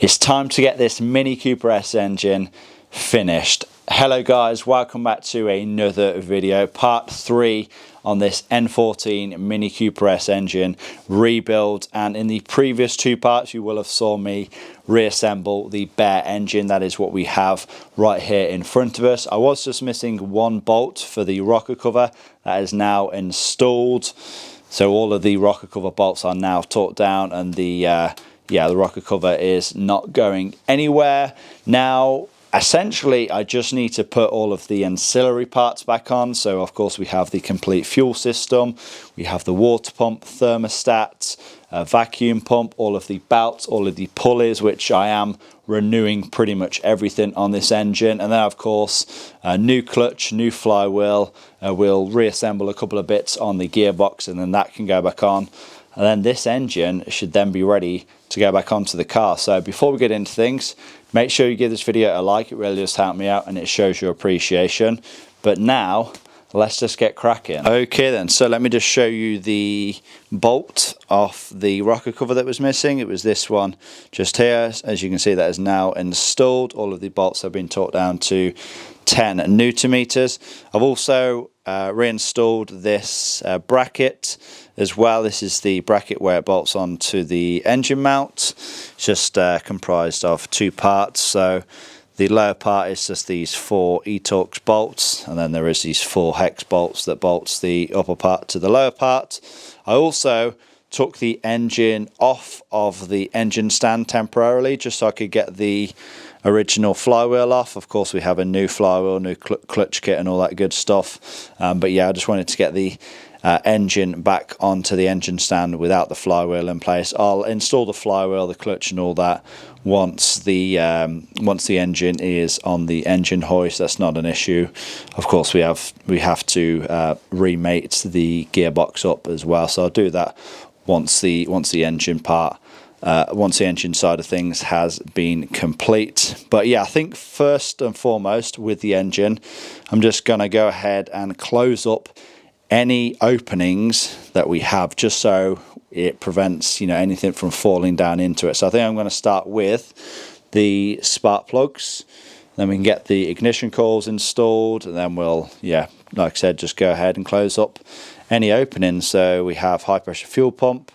It's time to get this Mini Cooper S engine finished. Hello guys, welcome back to another video, part 3 on this N14 Mini Cooper S engine rebuild. And in the previous two parts you will have saw me reassemble the bare engine. That is what we have right here in front of us. I was just missing one bolt for the rocker cover. That is now installed, so all of the rocker cover bolts are now torqued down, and the rocker cover is not going anywhere. Now, essentially, I just need to put all of the ancillary parts back on. So, of course, we have the complete fuel system, we have the water pump, thermostat, vacuum pump, all of the belts, all of the pulleys, which I am renewing pretty much everything on this engine. And then, of course, a new clutch, new flywheel. We'll reassemble a couple of bits on the gearbox, and then that can go back on. And then this engine should then be ready to go back onto the car. So before we get into things, make sure you give this video a like. It really does help me out and it shows your appreciation. But now let's just get cracking. Okay then, so let me just show you the bolt off the rocker cover that was missing. It was this one just here. As you can see, that is now installed. All of the bolts have been torqued down to 10 Newton meters. I've also reinstalled this bracket as well. This is the bracket where it bolts onto the engine mount. It's just comprised of two parts. So the lower part is just these 4 E-Torx bolts, and then there is these 4 hex bolts that bolts the upper part to the lower part. I also took the engine off of the engine stand temporarily just so I could get the original flywheel off. Of course, we have a new flywheel, new clutch kit and all that good stuff, but yeah, I just wanted to get the engine back onto the engine stand without the flywheel in place. I'll install the flywheel, the clutch and all that once the engine is on the engine hoist. That's not an issue. Of course, we have to remate the gearbox up as well, so I'll do that once the engine part once the engine side of things has been complete. But yeah, I think first and foremost with the engine, I'm just going to go ahead and close up any openings that we have, just so it prevents anything from falling down into it. So I think I'm going to start with the spark plugs, then we can get the ignition coils installed, and then we'll, like I said, just go ahead and close up any openings. So we have high pressure fuel pump,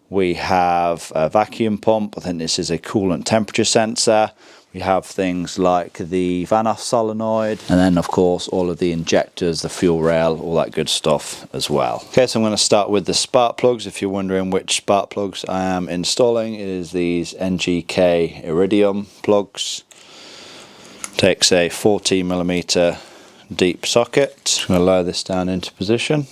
we have a vacuum pump. I think this is a coolant temperature sensor. We have things like the van-off solenoid, and then of course all of the injectors, the fuel rail, all that good stuff as well. Okay, so I'm going to start with the spark plugs. If you're wondering which spark plugs I am installing, it is these NGK Iridium plugs. Takes a 14mm deep socket. I'm going to lower this down into position.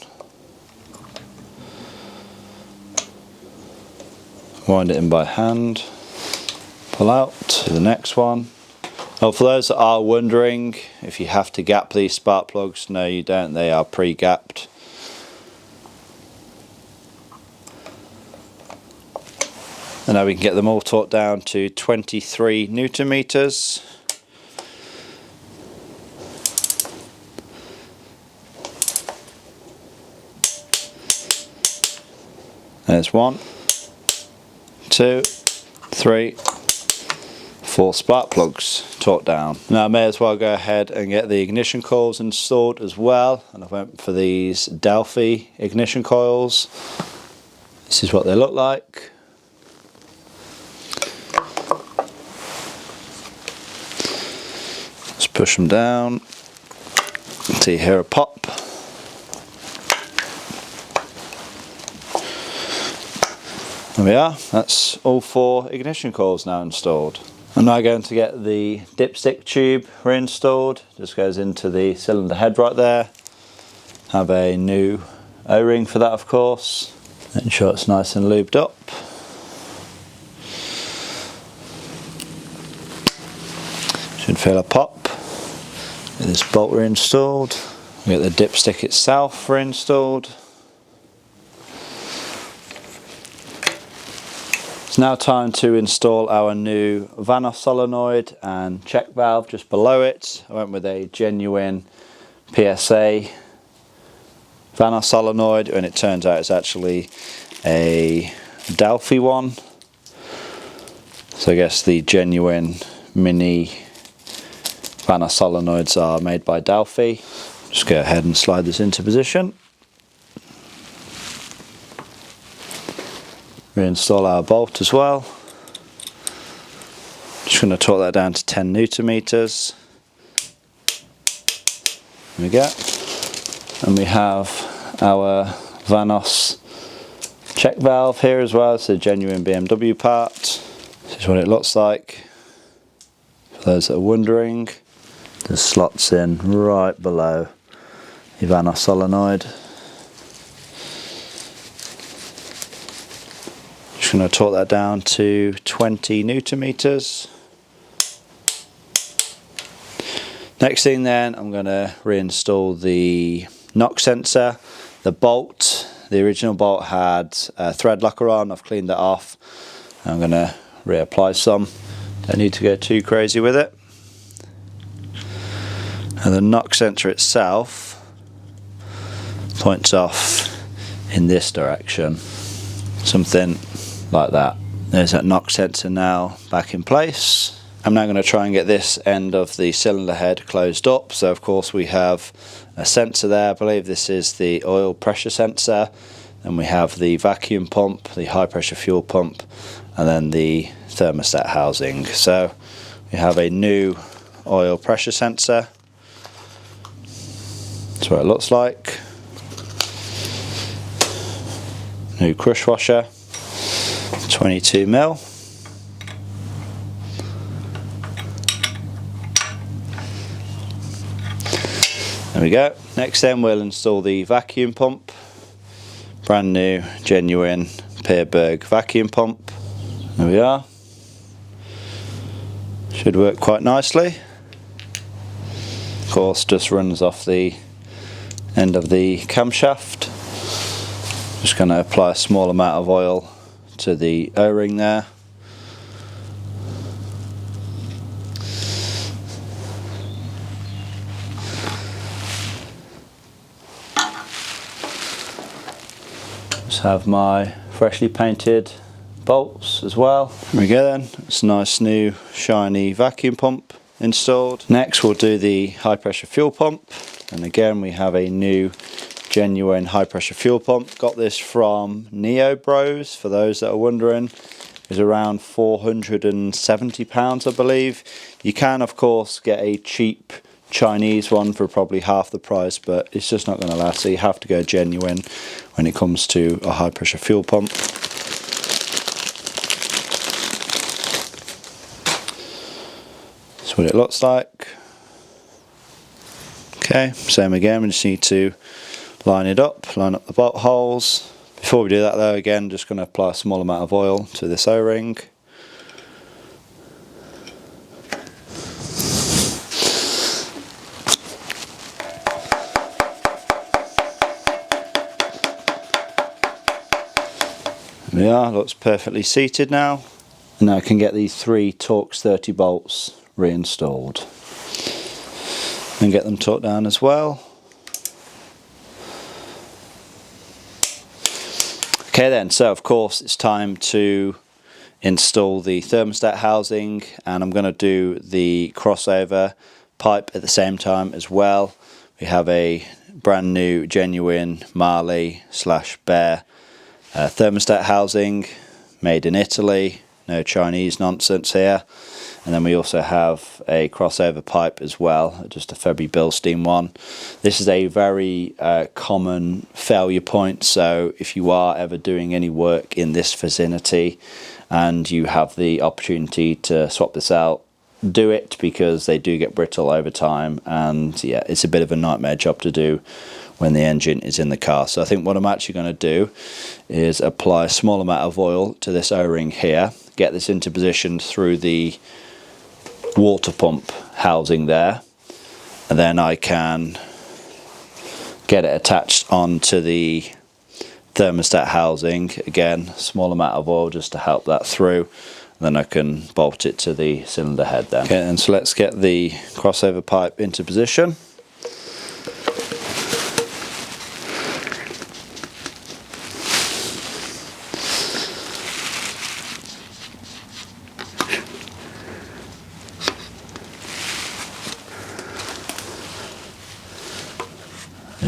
Wind it in by hand. Pull out to the next one. Oh, for those that are wondering if you have to gap these spark plugs, no you don't, they are pre-gapped. And now we can get them all torqued down to 23 Newton meters. There's 1, 2, 3, 4 spark plugs torqued down. Now I may as well go ahead and get the ignition coils installed as well, and I went for these Delphi ignition coils. This is what they look like. Let's push them down until you hear a pop. There we are, that's all 4 ignition coils now installed. I'm now going to get the dipstick tube reinstalled. Just goes into the cylinder head right there. Have a new O-ring for that, of course. Ensure it's nice and lubed up. Should feel a pop. Get this bolt reinstalled. We get the dipstick itself reinstalled. It's now time to install our new van-off solenoid and check valve just below it. I went with a genuine PSA van-off solenoid, and it turns out it's actually a Delphi one. So I guess the genuine mini Vanos solenoids are made by Delphi. Just go ahead and slide this into position. Reinstall our bolt as well. Just going to torque that down to 10 Newton meters. There we go. And we have our Vanos check valve here as well. It's a genuine BMW part. This is what it looks like. For those that are wondering, the slots in right below the Vanos solenoid. Just going to torque that down to 20 Newton meters. Next thing then, I'm going to reinstall the knock sensor. The bolt, the original bolt had a thread locker on. I've cleaned that off. I'm going to reapply some. Don't need to go too crazy with it. And the knock sensor itself points off in this direction. Something like that. There's that knock sensor now back in place. I'm now going to try and get this end of the cylinder head closed up. So of course we have a sensor there. I believe this is the oil pressure sensor. Then we have the vacuum pump, the high pressure fuel pump, and then the thermostat housing. So we have a new oil pressure sensor. That's what it looks like. New crush washer. 22mm. There we go. Next then we'll install the vacuum pump. Brand new, genuine Peerberg vacuum pump. There we are. Should work quite nicely. Of course, just runs off the end of the camshaft. Just going to apply a small amount of oil to the O-ring there. Just have my freshly painted bolts as well. There we go then. It's a nice new shiny vacuum pump installed. Next we'll do the high pressure fuel pump, and again we have a new genuine high pressure fuel pump. Got this from Neo Bros, for those that are wondering. It's around £470 I believe. You can of course get a cheap Chinese one for probably half the price, but it's just not going to last, so you have to go genuine when it comes to a high pressure fuel pump. That's what it looks like. Okay, same again, we just need to line up the bolt holes. Before we do that though, again, just going to apply a small amount of oil to this O-ring. There we are, looks perfectly seated now. And now I can get these 3 Torx 30 bolts reinstalled. And get them torqued down as well. Okay then, so of course it's time to install the thermostat housing, and I'm going to do the crossover pipe at the same time as well. We have a brand new genuine Marley / Bear thermostat housing made in Italy, no Chinese nonsense here. And then we also have a crossover pipe as well, just a Febby Bilstein one. This is a very common failure point, so if you are ever doing any work in this vicinity and you have the opportunity to swap this out, do it, because they do get brittle over time, and yeah, it's a bit of a nightmare job to do when the engine is in the car. So I think what I'm actually going to do is apply a small amount of oil to this O-ring here, get this into position through the water pump housing there, and then I can get it attached onto the thermostat housing. Again, small amount of oil just to help that through, and then I can bolt it to the cylinder head then. Okay, and so let's get the crossover pipe into position.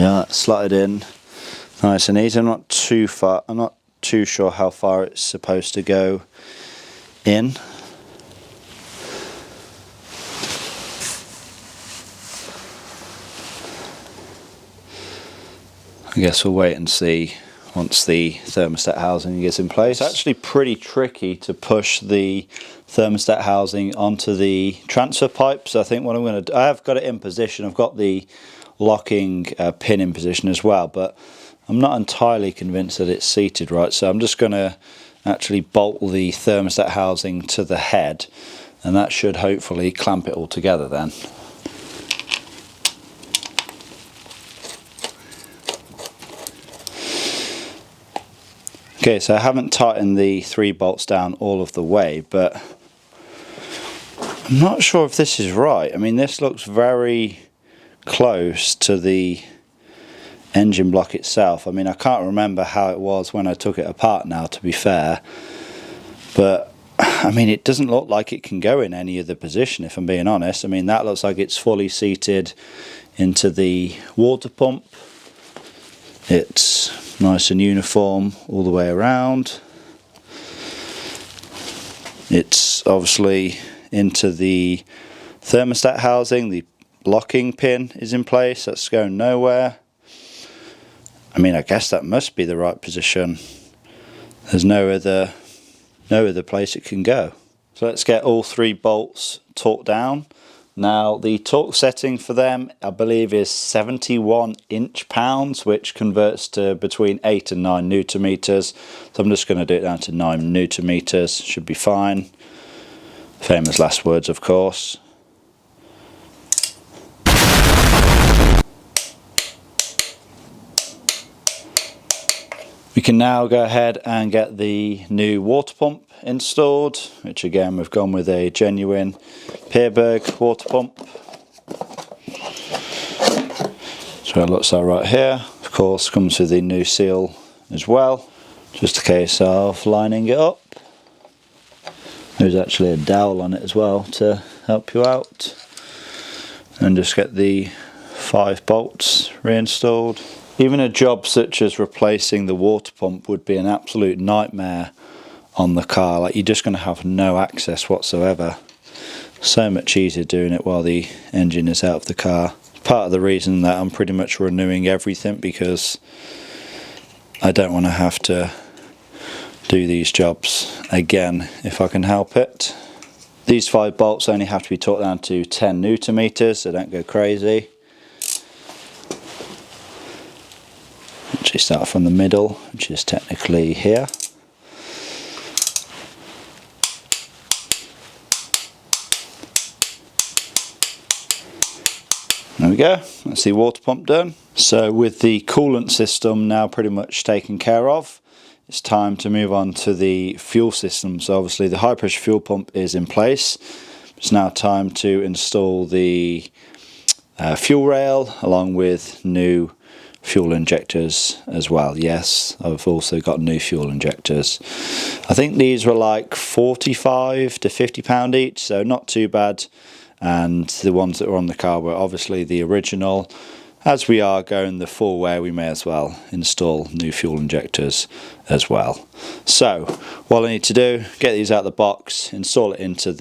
Yeah, that's slotted in nice and easy. I'm not too sure how far it's supposed to go in. I guess we'll wait and see once the thermostat housing is in place. It's actually pretty tricky to push the thermostat housing onto the transfer pipe. So I think what I'm going to do, I have got it in position. I've got the locking pin in position as well, but I'm not entirely convinced that it's seated right. So I'm just going to actually bolt the thermostat housing to the head, and that should hopefully clamp it all together then. Okay, so I haven't tightened the 3 bolts down all of the way, but I'm not sure if this is right. I mean, this looks very close to the engine block itself. I mean, I can't remember how it was when I took it apart now, to be fair, but I mean, it doesn't look like it can go in any other position, if I'm being honest. I mean, that looks like it's fully seated into the water pump. It's nice and uniform all the way around. It's obviously into the thermostat housing. The locking pin is in place. That's going nowhere. I mean, I guess that must be the right position. There's no other place it can go. So let's get all 3 bolts torqued down. Now, the torque setting for them, I believe, is 71 inch-pounds, which converts to between 8 and 9 newton meters. So I'm just going to do it down to 9 newton meters. Should be fine. Famous last words, of course. We can now go ahead and get the new water pump installed, which again we've gone with a genuine Peerberg water pump. So it looks like right here. Of course, comes with the new seal as well. Just a case of lining it up. There's actually a dowel on it as well to help you out. And just get the 5 bolts reinstalled. Even a job such as replacing the water pump would be an absolute nightmare on the car. Like, you're just going to have no access whatsoever. So much easier doing it while the engine is out of the car. Part of the reason that I'm pretty much renewing everything, because I don't want to have to do these jobs again if I can help it. These 5 bolts only have to be torqued down to 10 newton meters, so don't go crazy. Actually start from the middle, which is technically here. There we go, that's the water pump done. So with the coolant system now pretty much taken care of, it's time to move on to the fuel system. So obviously the high pressure fuel pump is in place. It's now time to install the fuel rail along with new fuel injectors as well. Yes, I've also got new fuel injectors. I think these were like 45 to 50 pound each, so not too bad. And the ones that were on the car were obviously the original. As we are going the full way, we may as well install new fuel injectors as well. So what I need to do, get these out of the box, install them into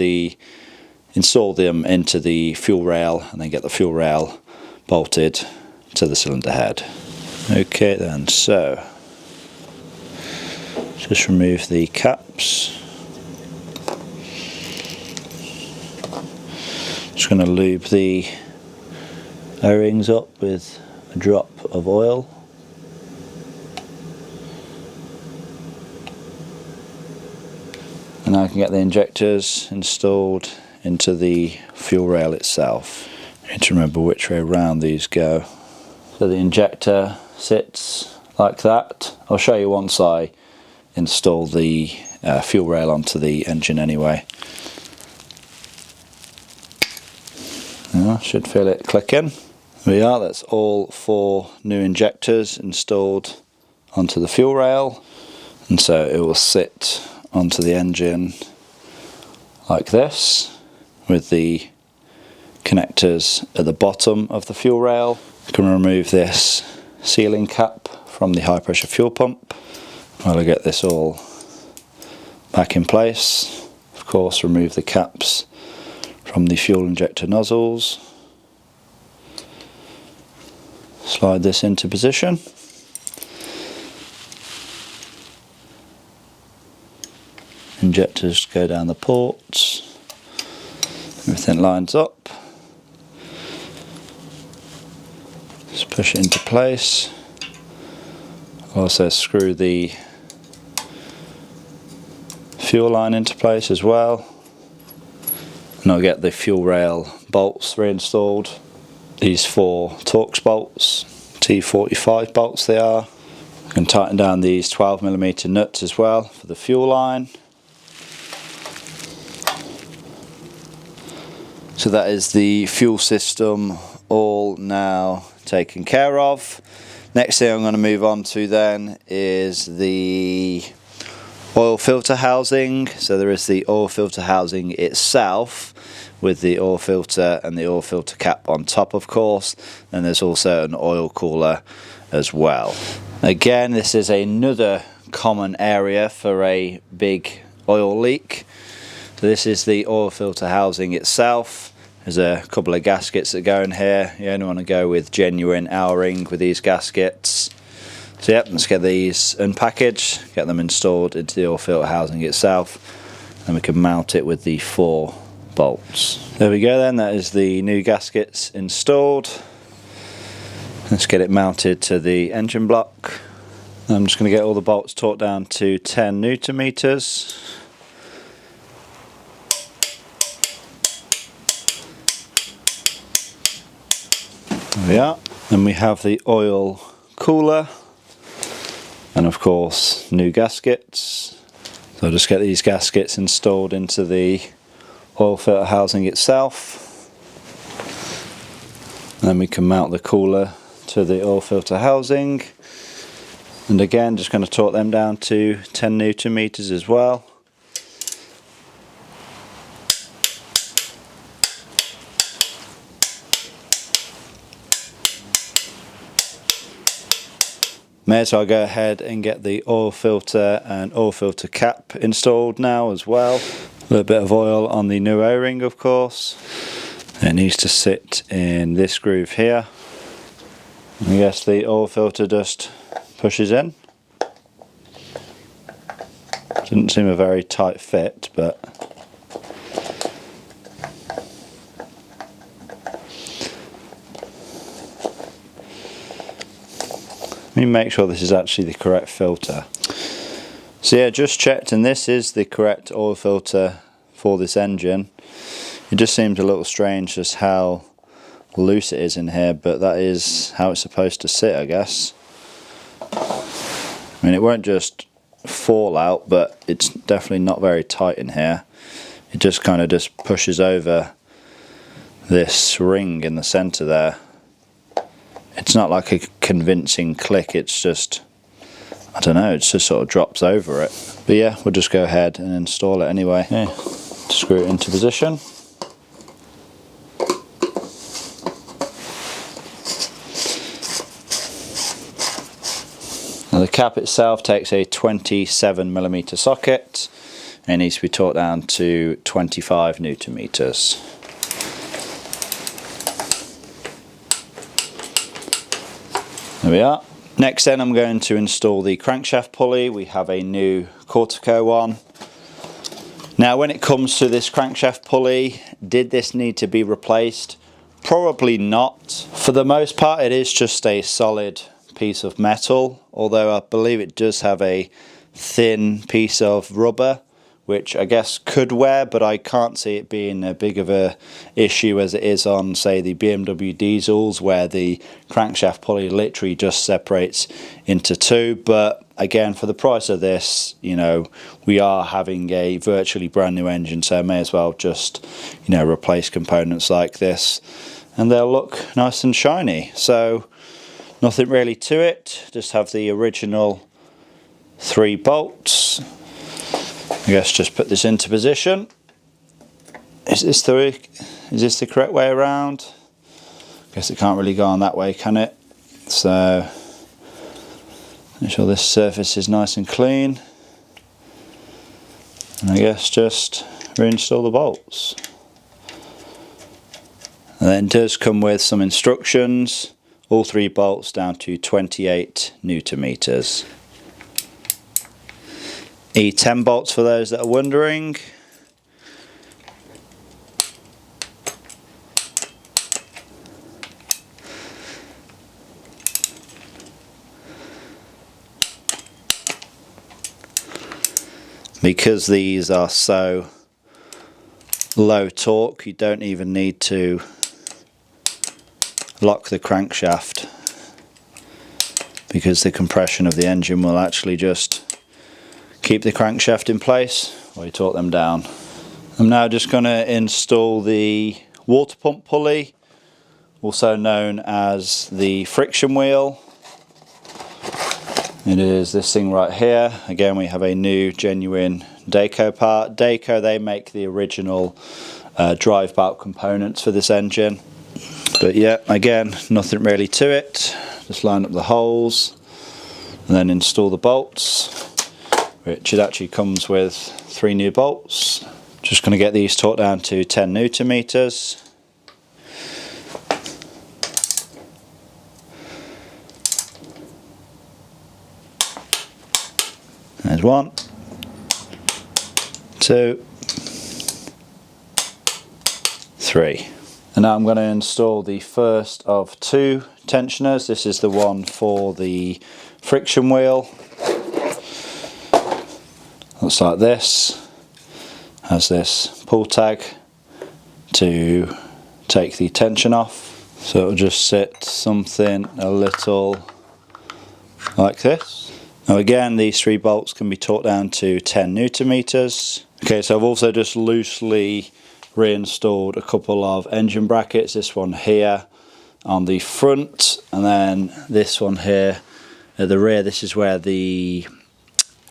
the fuel rail, and then get the fuel rail bolted to the cylinder head. Okay then, so just remove the caps. Just going to lube the O-rings up with a drop of oil. And now I can get the injectors installed into the fuel rail itself. You need to remember which way around these go. So the injector sits like that. I'll show you once I install the fuel rail onto the engine anyway. Should feel it clicking. There we are, that's all 4 new injectors installed onto the fuel rail, and so it will sit onto the engine like this with the connectors at the bottom of the fuel rail. I can remove this sealing cap from the high pressure fuel pump while I get this all back in place. Of course, remove the caps from the fuel injector nozzles. Slide this into position. Injectors go down the ports. Everything lines up. Just push it into place. Also screw the fuel line into place as well. And I'll get the fuel rail bolts reinstalled. These 4 Torx bolts, T45 bolts they are. I can tighten down these 12mm nuts as well for the fuel line. So that is the fuel system all now taken care of. Next thing I'm going to move on to then is the oil filter housing. So there is the oil filter housing itself with the oil filter and the oil filter cap on top, of course, and there's also an oil cooler as well. Again, this is another common area for a big oil leak. So this is the oil filter housing itself. There's a couple of gaskets that go in here. You only want to go with genuine O-ring with these gaskets. So yep, let's get these unpackaged, get them installed into the oil filter housing itself, and we can mount it with the 4 bolts. There we go then, that is the new gaskets installed. Let's get it mounted to the engine block. I'm just going to get all the bolts torqued down to 10 Newton meters. There we are. Then we have the oil cooler, and of course new gaskets. So I'll just get these gaskets installed into the oil filter housing itself. Then we can mount the cooler to the oil filter housing, and again just going to torque them down to 10 Newton meters as well. May as well go ahead and get the oil filter and oil filter cap installed now as well. A little bit of oil on the new O-ring, of course. It needs to sit in this groove here. I guess the oil filter just pushes in. Didn't seem a very tight fit, but let me make sure this is actually the correct filter. So yeah, just checked, and this is the correct oil filter for this engine. It just seems a little strange just how loose it is in here, but that is how it's supposed to sit, I guess. I mean, it won't just fall out, but it's definitely not very tight in here. It just kind of just pushes over this ring in the center there. It's not like a convincing click, it's just, I don't know, it just sort of drops over it. But yeah, we'll just go ahead and install it anyway. Yeah. Screw it into position. Now the cap itself takes a 27mm socket and needs to be torqued down to 25 Newton meters. There we are. Next then I'm going to install the crankshaft pulley. We have a new Cortico one. Now when it comes to this crankshaft pulley, did this need to be replaced? Probably not. For the most part it is just a solid piece of metal, although I believe it does have a thin piece of rubber, which I guess could wear, but I can't see it being a big of a issue as it is on, say, the BMW diesels, where the crankshaft pulley literally just separates into 2. But again, for the price of this, you know, we are having a virtually brand new engine, so I may as well just, you know, replace components like this and they'll look nice and shiny. So nothing really to it, just have the original 3 bolts. I guess just put this into position. Is this the correct way around? Guess it can't really go on that way, can it? So make sure this surface is nice and clean, and I guess just reinstall the bolts. And then it does come with some instructions, all 3 bolts down to 28 Newton meters. E10 bolts for those that are wondering. Because these are so low torque, you don't even need to lock the crankshaft, because the compression of the engine will actually just keep the crankshaft in place while you torque them down. I'm now just going to install the water pump pulley, also known as the friction wheel. It is this thing right here. Again, we have a new genuine Dayco part. Dayco, they make the original drive belt components for this engine. But yeah, again, nothing really to it. Just line up the holes and then install the bolts, which it actually comes with 3 new bolts. Just going to get these torqued down to 10 Newton meters. There's 1, 2, 3. And now I'm going to install the first of 2 tensioners. This is the one for the friction wheel. Looks like this. Has this pull tag to take the tension off. So it'll just sit something a little like this. Now again, these 3 bolts can be torqued down to 10 Newton meters. Okay, so I've also just loosely reinstalled a couple of engine brackets. This one here on the front, and then this one here at the rear. This is where the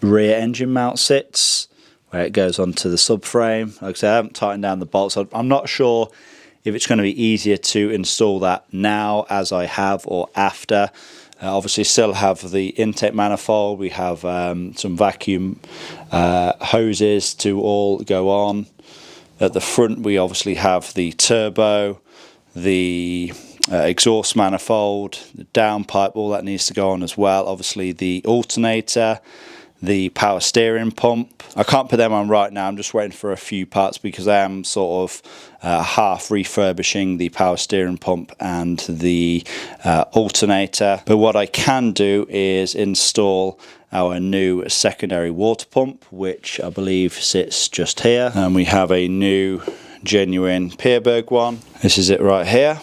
rear engine mount sits, where it goes onto the subframe. Like I said, I haven't tightened down the bolts. I'm not sure if it's going to be easier to install that now as I have, or after. Obviously still have the intake manifold, we have some vacuum hoses to all go on. At the front we obviously have the turbo, the exhaust manifold, the downpipe, all that needs to go on as well. Obviously the alternator, the power steering pump. I can't put them on right now, I'm just waiting for a few parts because I am sort of half refurbishing the power steering pump and the alternator. But what I can do is install our new secondary water pump, which I believe sits just here. And we have a new genuine Pierberg one. This is it right here.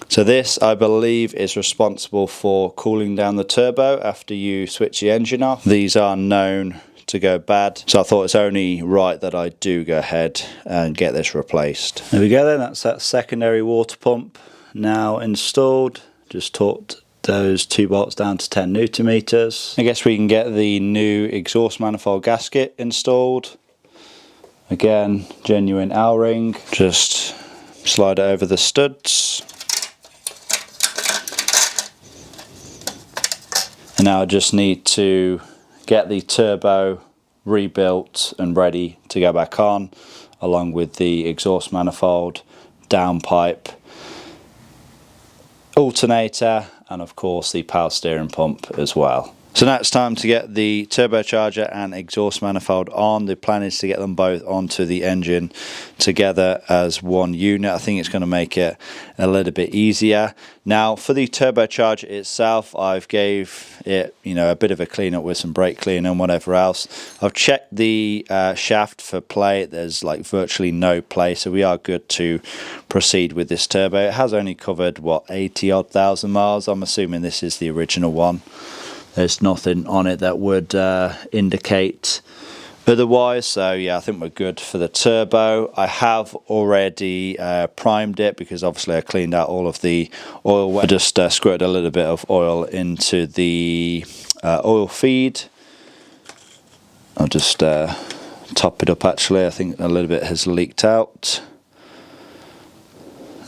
So this, I believe, is responsible for cooling down the turbo after you switch the engine off. These are known to go bad, so I thought it's only right that I do go ahead and get this replaced. There we go then, that's that secondary water pump now installed. Just torqued those 2 bolts down to 10 Newton meters. I guess we can get the new exhaust manifold gasket installed. Again, genuine L-ring. Just slide it over the studs. And now I just need to get the turbo rebuilt and ready to go back on, along with the exhaust manifold, downpipe, alternator, and of course the power steering pump as well. So now it's time to get the turbocharger and exhaust manifold on. The plan is to get them both onto the engine together as one unit. I think it's going to make it a little bit easier. Now for the turbocharger itself, I've gave it, you know, a bit of a clean up with some brake cleaner and whatever else. I've checked the shaft for play. There's like virtually no play, so we are good to proceed with this turbo. It has only covered what, 80 odd thousand miles. I'm assuming this is the original one. There's nothing on it that would indicate otherwise, so yeah, I think we're good for the turbo. I have already primed it because obviously I cleaned out all of the oil. I just squirted a little bit of oil into the oil feed. I'll just top it up actually. I think a little bit has leaked out.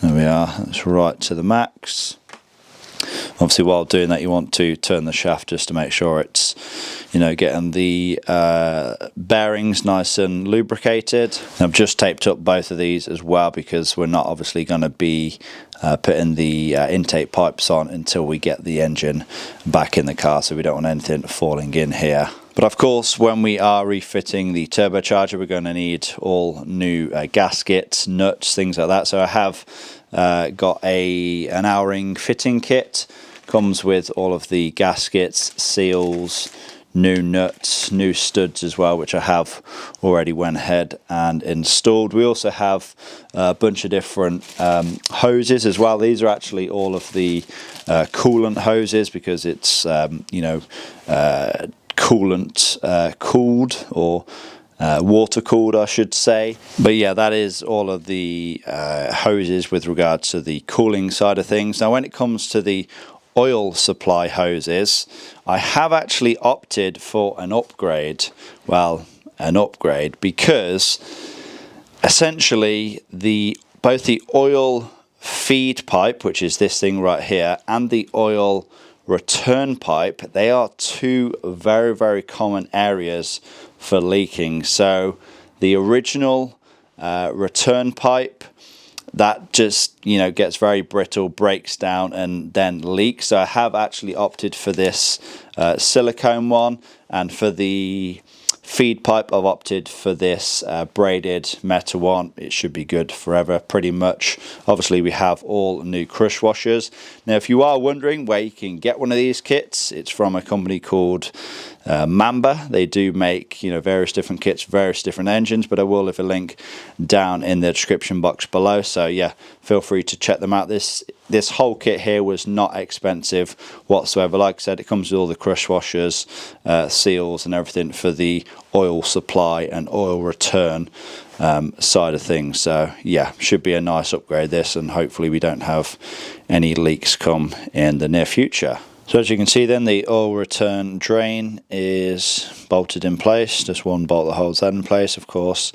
There we are, that's right to the max. Obviously while doing that you want to turn the shaft just to make sure it's, you know, getting the bearings nice and lubricated. And I've just taped up both of these as well because we're not obviously going to be putting the intake pipes on until we get the engine back in the car, so we don't want anything falling in here. But of course, when we are refitting the turbocharger, we're going to need all new gaskets, nuts, things like that. So I have got an O-ring fitting kit. Comes with all of the gaskets, seals, new nuts, new studs as well, which I have already went ahead and installed. We also have a bunch of different hoses as well. These are actually all of the coolant hoses because it's you know, coolant cooled, or water cooled I should say. But yeah, that is all of the hoses with regards to the cooling side of things. Now when it comes to the oil supply hoses, I have actually opted for an upgrade. Well, an upgrade because essentially both the oil feed pipe, which is this thing right here, and the oil return pipe, they are two very, very common areas for leaking. So the original return pipe, that just, you know, gets very brittle, breaks down and then leaks. So I have actually opted for this silicone one, and for the feed pipe I've opted for this braided metal one. It should be good forever pretty much. Obviously we have all new crush washers. Now if you are wondering where you can get one of these kits, it's from a company called Mamba. They do make, you know, various different kits, various different engines, but I will leave a link down in the description box below. So yeah, feel free to check them out. This whole kit here was not expensive whatsoever. Like I said, it comes with all the crush washers, seals and everything for the oil supply and oil return side of things. So yeah, should be a nice upgrade this, and hopefully we don't have any leaks come in the near future. So as you can see then, the oil return drain is bolted in place, just one bolt that holds that in place. Of course,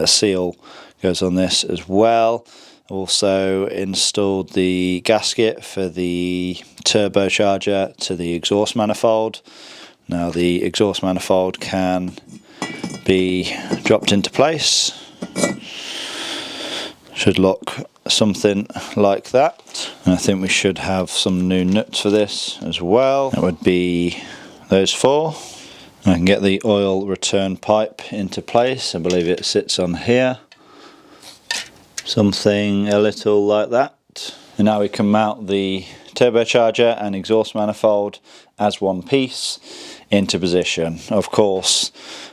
seal goes on this as well. Also installed the gasket for the turbocharger to the exhaust manifold. Now the exhaust manifold can be dropped into place. Should look something like that. And I think we should have some new nuts for this as well. That would be those four. I can get the oil return pipe into place. I believe it sits on here. Something a little like that. And now we can mount the turbocharger and exhaust manifold as one piece into position. Of course,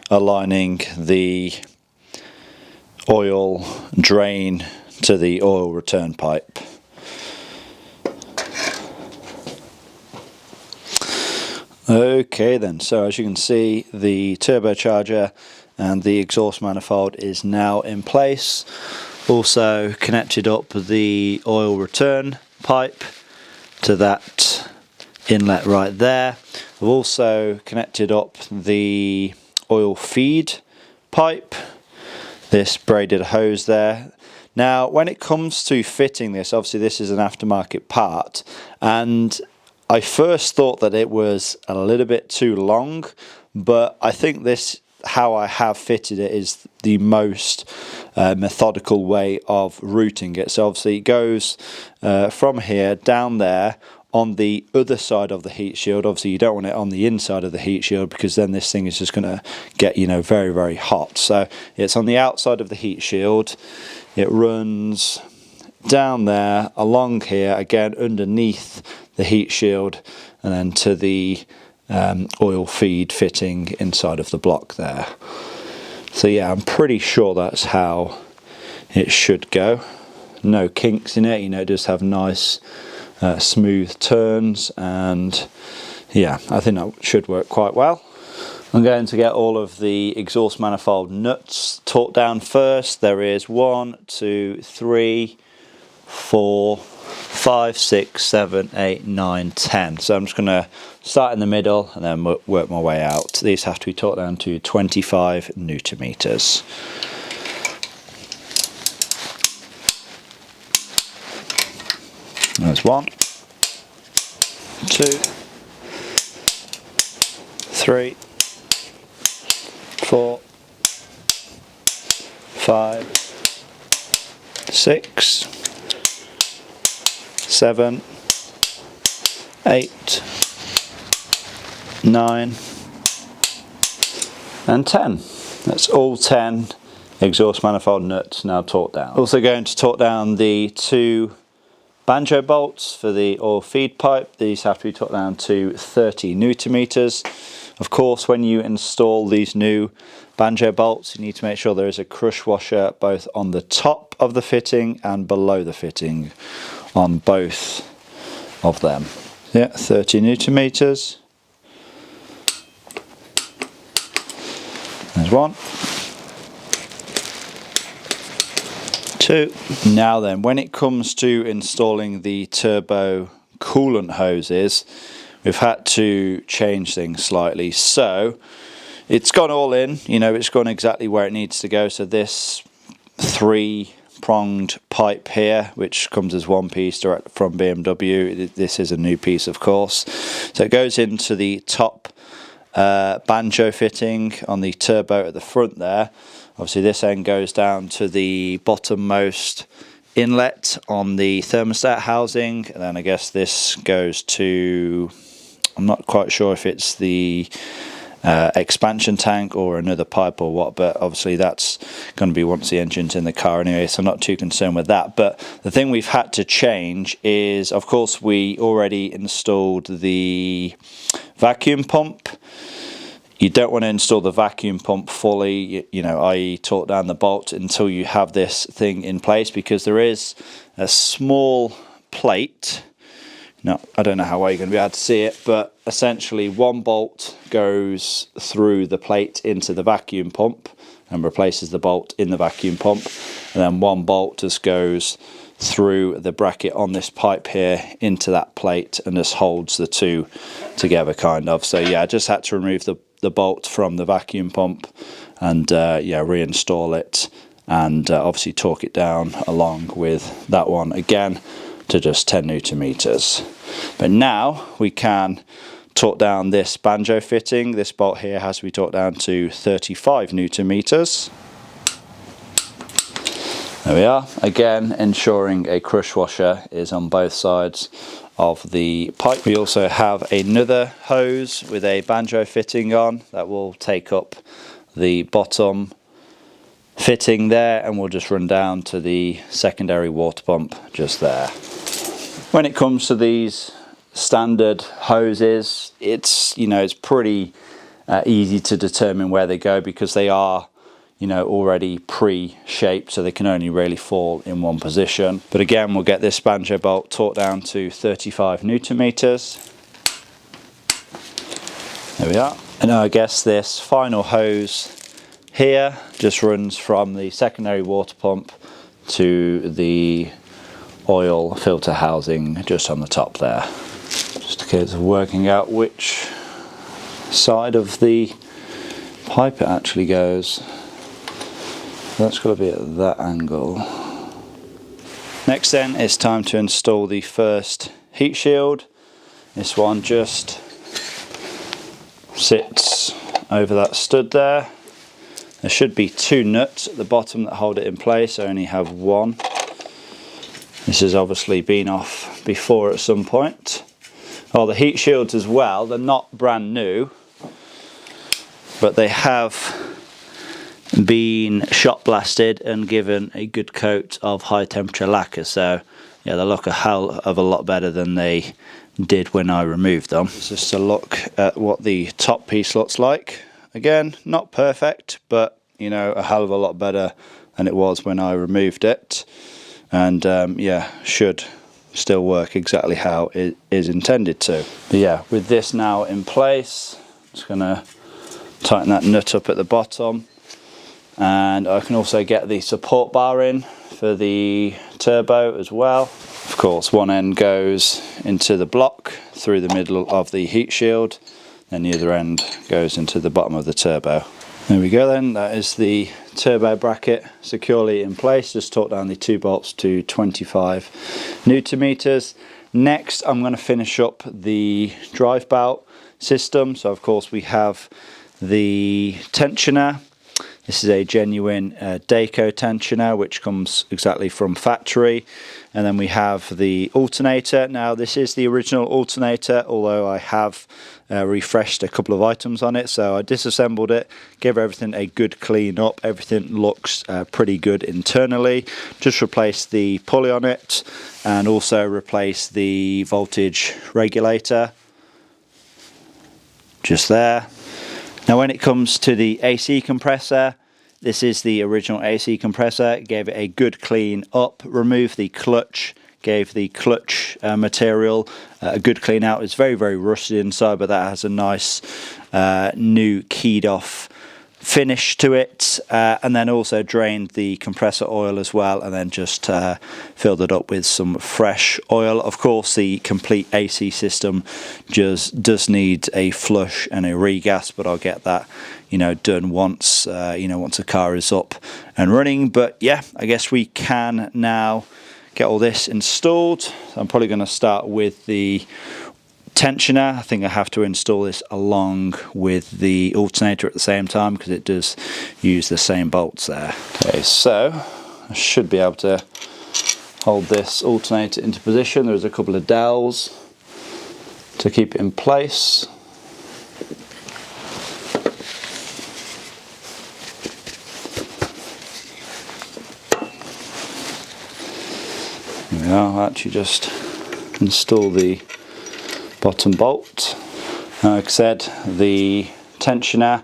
aligning the oil drain to the oil return pipe. Okay then, so as you can see, the turbocharger and the exhaust manifold is now in place. Also connected up the oil return pipe to that inlet right there. I've also connected up the oil feed pipe, this braided hose there. Now when it comes to fitting this, obviously this is an aftermarket part, and I first thought that it was a little bit too long, but I think this, how I have fitted it, is the most methodical way of routing it. So obviously it goes from here down there on the other side of the heat shield. Obviously you don't want it on the inside of the heat shield because then this thing is just going to get, you know, very, very hot. So it's on the outside of the heat shield. It runs down there, along here, again underneath the heat shield, and then to the oil feed fitting inside of the block there. So yeah, I'm pretty sure that's how it should go. No kinks in it, you know, it does have nice smooth turns, and yeah, I think that should work quite well. I'm going to get all of the exhaust manifold nuts torqued down first. There is 1, 2, 3, 4, 5, 6, 7, 8, 9, 10. So I'm just going to start in the middle and then work my way out. These have to be torqued down to 25 Newton meters. There's 1, 2, 3, 4, 5, 6, 7, 8, 9 and 10. That's all 10 exhaust manifold nuts now torqued down. Also going to torque down the 2 banjo bolts for the oil feed pipe. These have to be torqued down to 30 Newton meters. Of course, when you install these new banjo bolts, you need to make sure there is a crush washer both on the top of the fitting and below the fitting on both of them. Yeah, 30 Newton meters. There's 1, 2. Now then, when it comes to installing the turbo coolant hoses, we've had to change things slightly. So it's gone all in, you know, it's gone exactly where it needs to go. So this 3-pronged pipe here, which comes as one piece direct from BMW, this is a new piece, of course. So it goes into the top banjo fitting on the turbo at the front there. Obviously this end goes down to the bottommost inlet on the thermostat housing, and then I guess this goes to, I'm not quite sure if it's the expansion tank or another pipe or what, but obviously that's going to be once the engine's in the car anyway, so I'm not too concerned with that. But the thing we've had to change is, of course, we already installed the vacuum pump. You don't want to install the vacuum pump fully, you know, i.e. torque down the bolt until you have this thing in place, because there is a small plate. Now, I don't know how well you're going to be able to see it, but essentially one bolt goes through the plate into the vacuum pump and replaces the bolt in the vacuum pump, and then one bolt just goes through the bracket on this pipe here into that plate and just holds the two together, kind of. So yeah, I just had to remove the bolt from the vacuum pump and yeah, reinstall it, and obviously torque it down along with that one again to just 10 Newton meters. But now we can torque down this banjo fitting. This bolt here has to be torqued down to 35 Newton meters. There we are, again ensuring a crush washer is on both sides of the pipe. We also have another hose with a banjo fitting on that will take up the bottom fitting there, and we'll just run down to the secondary water pump just there. When it comes to these standard hoses, it's, you know, it's pretty easy to determine where they go, because they are, you know, already pre-shaped, so they can only really fall in one position. But again, we'll get this banjo bolt torqued down to 35 Newton meters. There we are. And now I guess this final hose here just runs from the secondary water pump to the oil filter housing just on the top there. Just a case of working out which side of the pipe it actually goes. That's got to be at that angle. Next then, it's time to install the first heat shield. This one just sits over that stud there. There should be 2 nuts at the bottom that hold it in place. I only have 1. This has obviously been off before at some point. Oh, the heat shields as well, they're not brand new, but they have been shot blasted and given a good coat of high temperature lacquer, so yeah, they look a hell of a lot better than they did when I removed them. Just a look at what the top piece looks like. Again, not perfect, but you know, a hell of a lot better than it was when I removed it, and yeah, should still work exactly how it is intended to. But yeah, with this now in place, just gonna tighten that nut up at the bottom. And I can also get the support bar in for the turbo as well. Of course, one end goes into the block through the middle of the heat shield, and the other end goes into the bottom of the turbo. There we go then, that is the turbo bracket securely in place. Just torque down the 2 bolts to 25 Newton meters. Next I'm going to finish up the drive belt system. So of course we have the tensioner. This is a genuine Dayco tensioner which comes exactly from factory, and then we have the alternator. Now this is the original alternator, although I have refreshed a couple of items on it. So I disassembled it, gave everything a good clean up. Everything looks pretty good internally. Just replaced the pulley on it and also replaced the voltage regulator just there. Now when it comes to the AC compressor, this is the original AC compressor. Gave it a good clean up, removed the clutch, gave the clutch material a good clean out. It's very, very rusted inside, but that has a nice new keyed off finish to it, and then also drained the compressor oil as well, and then just filled it up with some fresh oil. Of course the complete AC system just does need a flush and a regas, but I'll get that, you know, done once once the car is up and running. But yeah, I guess we can now get all this installed. So I'm probably going to start with the tensioner. I think I have to install this along with the alternator at the same time because it does use the same bolts there. Okay, so I should be able to hold this alternator into position. There's a couple of dowels to keep it in place. Here we are. I'll actually just install the bottom bolt. Like I said, the tensioner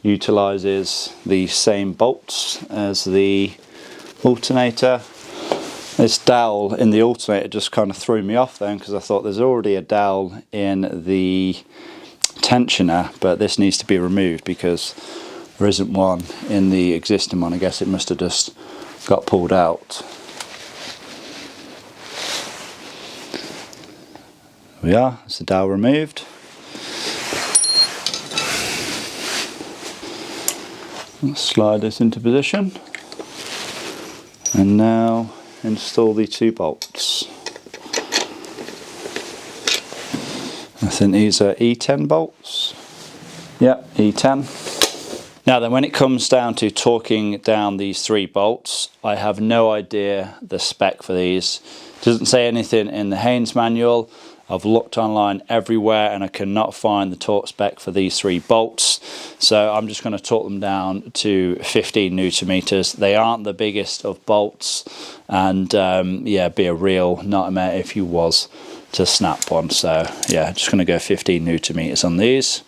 utilizes the same bolts as the alternator. This dowel in the alternator just kind of threw me off then, because I thought there's already a dowel in the tensioner, but this needs to be removed because there isn't one in the existing one. I guess it must have just got pulled out. There we are, it's the dowel removed. Let's slide this into position, and now install the 2 bolts. I think these are E10 bolts. Yep, E10. Now then, when it comes down to torquing down these 3 bolts, I have no idea the spec for these. It doesn't say anything in the Haynes manual. I've looked online everywhere and I cannot find the torque spec for these 3 bolts, so I'm just going to torque them down to 15 Newton meters. They aren't the biggest of bolts, and yeah, be a real nightmare if you was to snap one. So yeah, just going to go 15 Newton meters on these.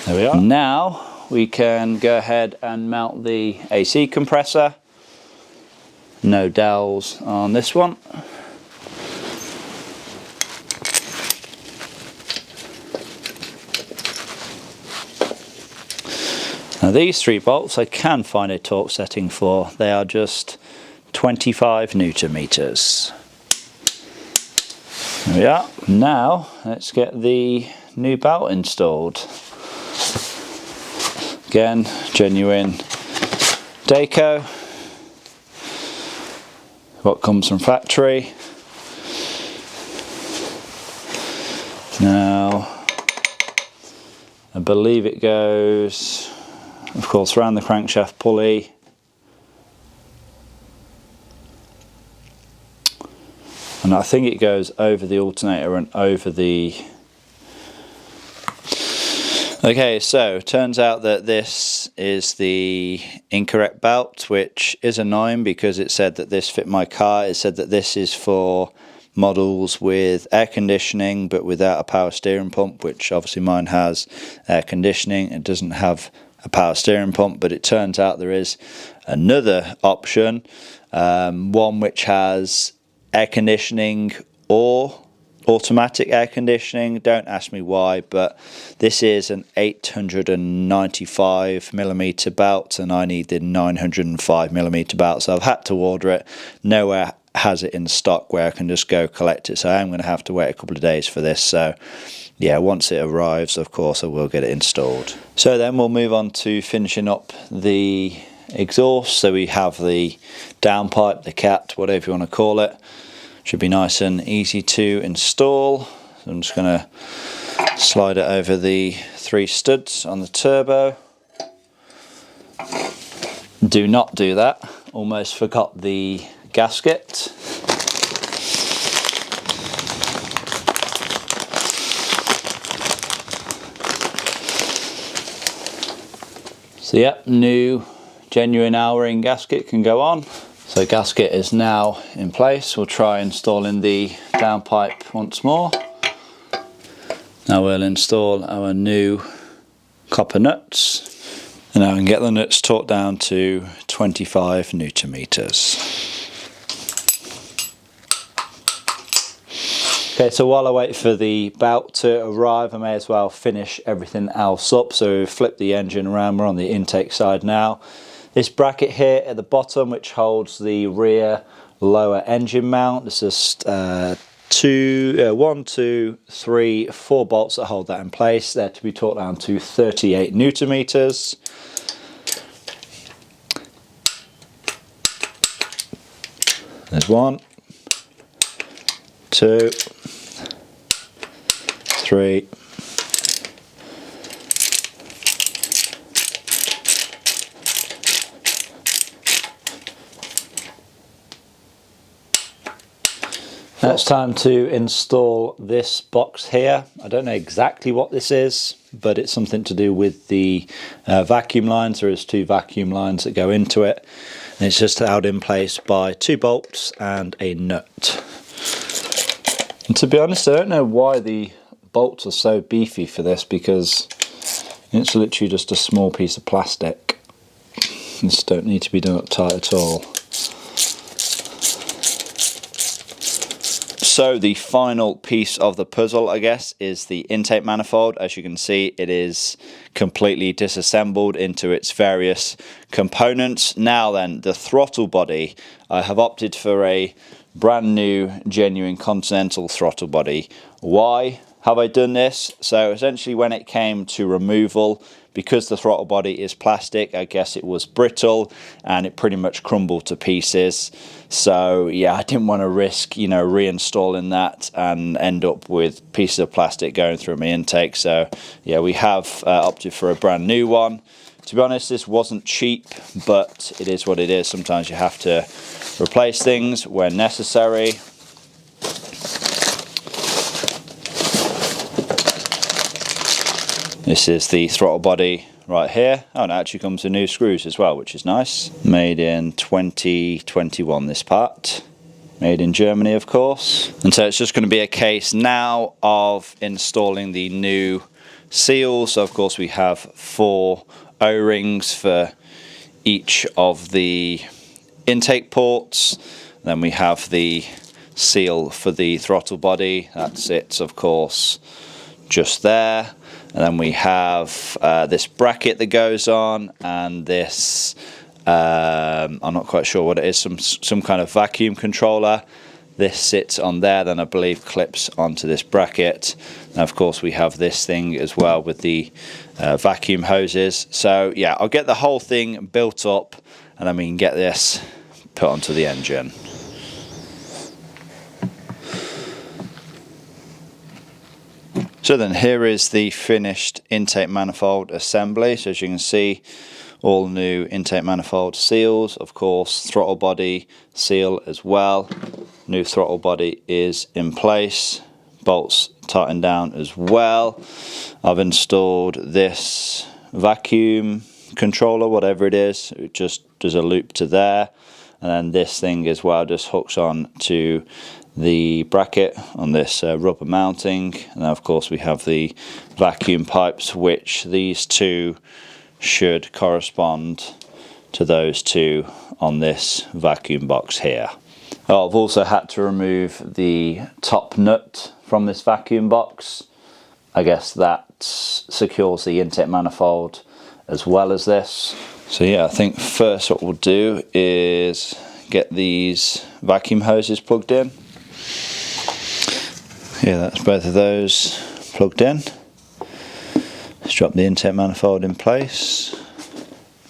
There we are. Now we can go ahead and mount the AC compressor. No dowels on this one. Now these 3 bolts I can find a torque setting for. They are just 25 Newton meters. There we are. Now let's get the new belt installed. Again, genuine Dayco, what comes from factory. Now, I believe it goes, of course, around the crankshaft pulley. And I think it goes over the alternator and over the... Okay, so turns out that this is the incorrect belt, which is annoying because it said that this fit my car. It said that this is for models with air conditioning but without a power steering pump, which obviously mine has air conditioning. It doesn't have a power steering pump, but it turns out there is another option, one which has air conditioning or automatic air conditioning. Don't ask me why, but this is an 895mm belt and I need the 905mm belt, so I've had to order it. Nowhere has it in stock where I can just go collect it, so I am going to have to wait a couple of days for this. So yeah, once it arrives, of course I will get it installed. So then we'll move on to finishing up the exhaust. So we have the downpipe, the cat, whatever you want to call it. Should be nice and easy to install. So I'm just going to slide it over the 3 studs on the turbo. Do not do that, almost forgot the gasket. So yeah, new genuine O-ring gasket can go on. So gasket is now in place. We'll try installing the downpipe once more. Now we'll install our new copper nuts. And now I can get the nuts torqued down to 25 Newton meters. Okay, so while I wait for the belt to arrive, I may as well finish everything else up. So we've flipped the engine around, we're on the intake side now. This bracket here at the bottom, which holds the rear lower engine mount, this is 4 bolts that hold that in place. They're to be torqued down to 38 Newton meters. There's 1, 2, 3. Now it's time to install this box here. I don't know exactly what this is, but it's something to do with the vacuum lines. There is 2 vacuum lines that go into it, and it's just held in place by 2 bolts and a nut. And to be honest, I don't know why the bolts are so beefy for this, because it's literally just a small piece of plastic. These don't need to be done up tight at all. So the final piece of the puzzle, I guess, is the intake manifold. As you can see, it is completely disassembled into its various components. Now then, the throttle body, I have opted for a brand new genuine Continental throttle body. Why have I done this? So essentially, when it came to removal, because the throttle body is plastic, I guess it was brittle and it pretty much crumbled to pieces. So yeah, I didn't want to risk, you know, reinstalling that and end up with pieces of plastic going through my intake. So yeah, we have opted for a brand new one. To be honest, this wasn't cheap, but it is what it is. Sometimes you have to replace things when necessary. This is the throttle body right here. Oh, and it actually comes with new screws as well, which is nice. Made in 2021, this part. Made in Germany, of course. And so it's just going to be a case now of installing the new seals. So of course we have 4 O-rings for each of the intake ports. Then we have the seal for the throttle body. That sits, of course, just there. And then we have this bracket that goes on, and this, I'm not quite sure what it is, some kind of vacuum controller. This sits on there, then I believe clips onto this bracket. And of course we have this thing as well with the vacuum hoses. So yeah, I'll get the whole thing built up, and then we can get this put onto the engine. So then here is the finished intake manifold assembly. So as you can see, all new intake manifold seals, of course, throttle body seal as well. New throttle body is in place, bolts tightened down as well. I've installed this vacuum controller, whatever it is. It just does a loop to there, and then this thing as well just hooks on to the bracket on this rubber mounting. And of course we have the vacuum pipes, which these 2 should correspond to those 2 on this vacuum box here. Oh, I've also had to remove the top nut from this vacuum box. I guess that secures the intake manifold as well as this. So yeah, I think first what we'll do is get these vacuum hoses plugged in. Yeah, that's both of those plugged in. Let's drop the intake manifold in place.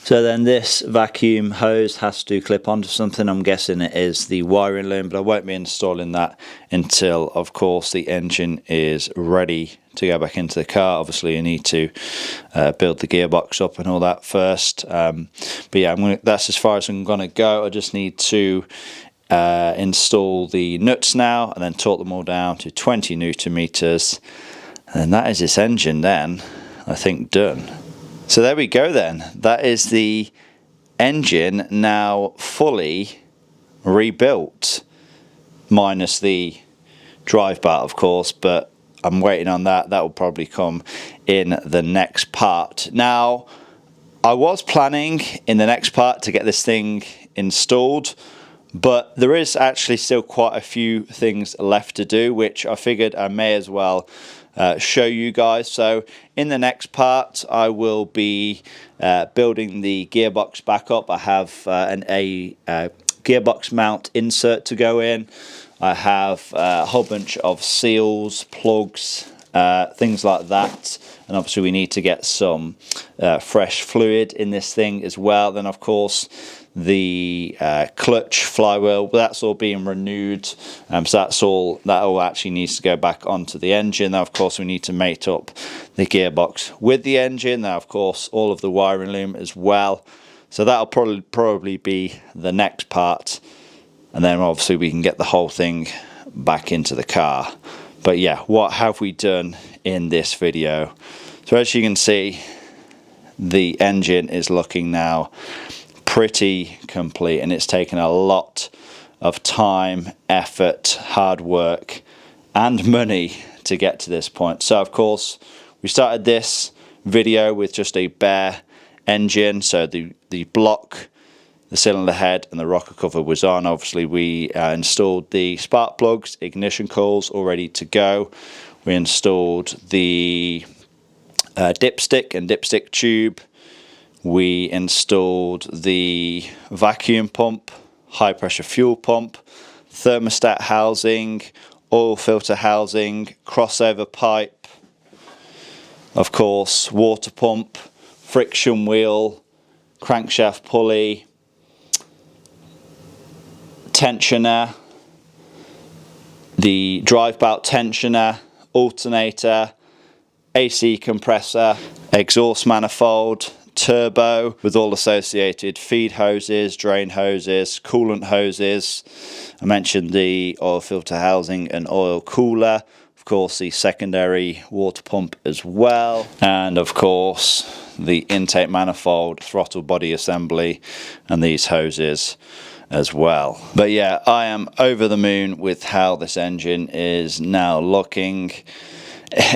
So then this vacuum hose has to clip onto something. I'm guessing it is the wiring loom, but I won't be installing that until, of course, the engine is ready to go back into the car. Obviously, you need to build the gearbox up and all that first. But yeah, that's as far as I'm going to go. I just need to install the nuts now and then torque them all down to 20 Newton meters. And that is this engine then, I think, done. So there we go then. That is the engine now fully rebuilt, minus the drive bar, of course, but I'm waiting on that. That will probably come in the next part. Now, I was planning in the next part to get this thing installed, but there is actually still quite a few things left to do, which I figured I may as well show you guys. So in the next part I will be building the gearbox back up. I have a gearbox mount insert to go in. I have a whole bunch of seals, plugs, things like that, and obviously we need to get some fresh fluid in this thing as well. Then of course the clutch, flywheel, that's all being renewed, so that all actually needs to go back onto the engine. Now of course we need to mate up the gearbox with the engine. Now of course all of the wiring loom as well, so that'll probably be the next part, and then obviously we can get the whole thing back into the car. But yeah, what have we done in this video? So as you can see, the engine is looking now pretty complete, and it's taken a lot of time, effort, hard work and money to get to this point. So of course we started this video with just a bare engine, so the block, the cylinder head and the rocker cover was on. Obviously we installed the spark plugs, ignition coils all ready to go. We installed the dipstick and dipstick tube. We installed the vacuum pump, high pressure fuel pump, thermostat housing, oil filter housing, crossover pipe, of course water pump, friction wheel, crankshaft pulley, tensioner, the drive belt tensioner, alternator, AC compressor, exhaust manifold, turbo with all associated feed hoses, drain hoses, coolant hoses. I mentioned the oil filter housing and oil cooler, of course the secondary water pump as well, and of course the intake manifold, throttle body assembly and these hoses as well. But yeah, I am over the moon with how this engine is now looking.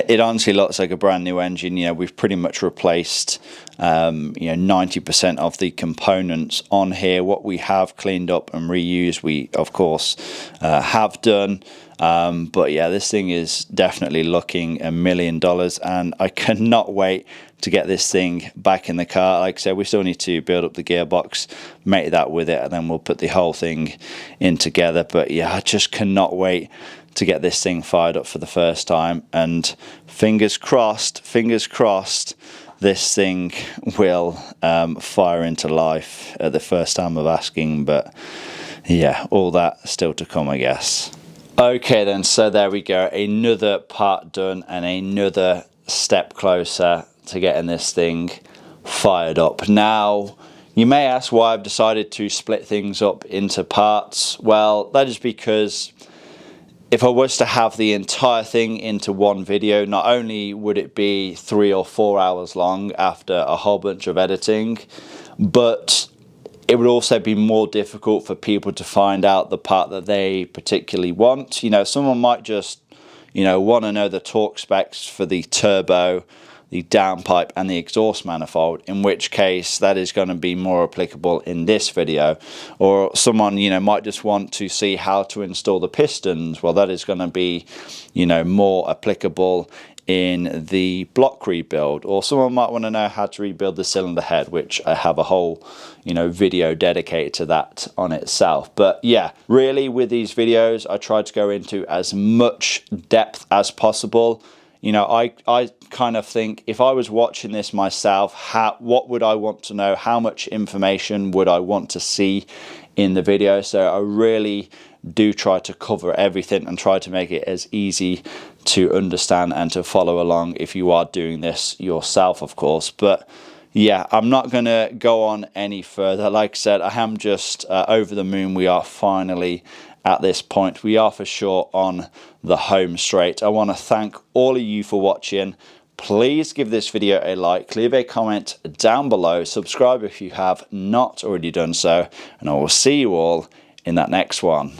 It honestly looks like a brand new engine. You know, we've pretty much replaced 90% of the components on here. What we have cleaned up and reused, we of course have done. But yeah, this thing is definitely looking $1 million, and I cannot wait to get this thing back in the car. Like I said, we still need to build up the gearbox, mate that with it, and then we'll put the whole thing in together. But yeah, I just cannot wait to get this thing fired up for the first time, and fingers crossed, this thing will fire into life at the first time of asking. But yeah, all that still to come, I guess. Okay then, so there we go, another part done and another step closer to getting this thing fired up. Now you may ask why I've decided to split things up into parts. Well, that is because if I was to have the entire thing into one video, not only would it be 3 or 4 hours long after a whole bunch of editing, but it would also be more difficult for people to find out the part that they particularly want. You know, someone might just, want to know the torque specs for the turbo, the downpipe and the exhaust manifold, in which case that is going to be more applicable in this video. Or someone might just want to see how to install the pistons. Well, that is going to be more applicable in the block rebuild, or someone might want to know how to rebuild the cylinder head, which I have a whole video dedicated to that on itself. But yeah, really with these videos I try to go into as much depth as possible. I kind of think if I was watching this myself, what would I want to know? How much information would I want to see in the video? So I really do try to cover everything and try to make it as easy to understand and to follow along if you are doing this yourself, of course. But yeah, I'm not going to go on any further. Like I said, I am just over the moon. We are finally at this point. We are for sure on the home straight. I want to thank all of you for watching. Please give this video a like, leave a comment down below, subscribe if you have not already done so, and I will see you all in that next one.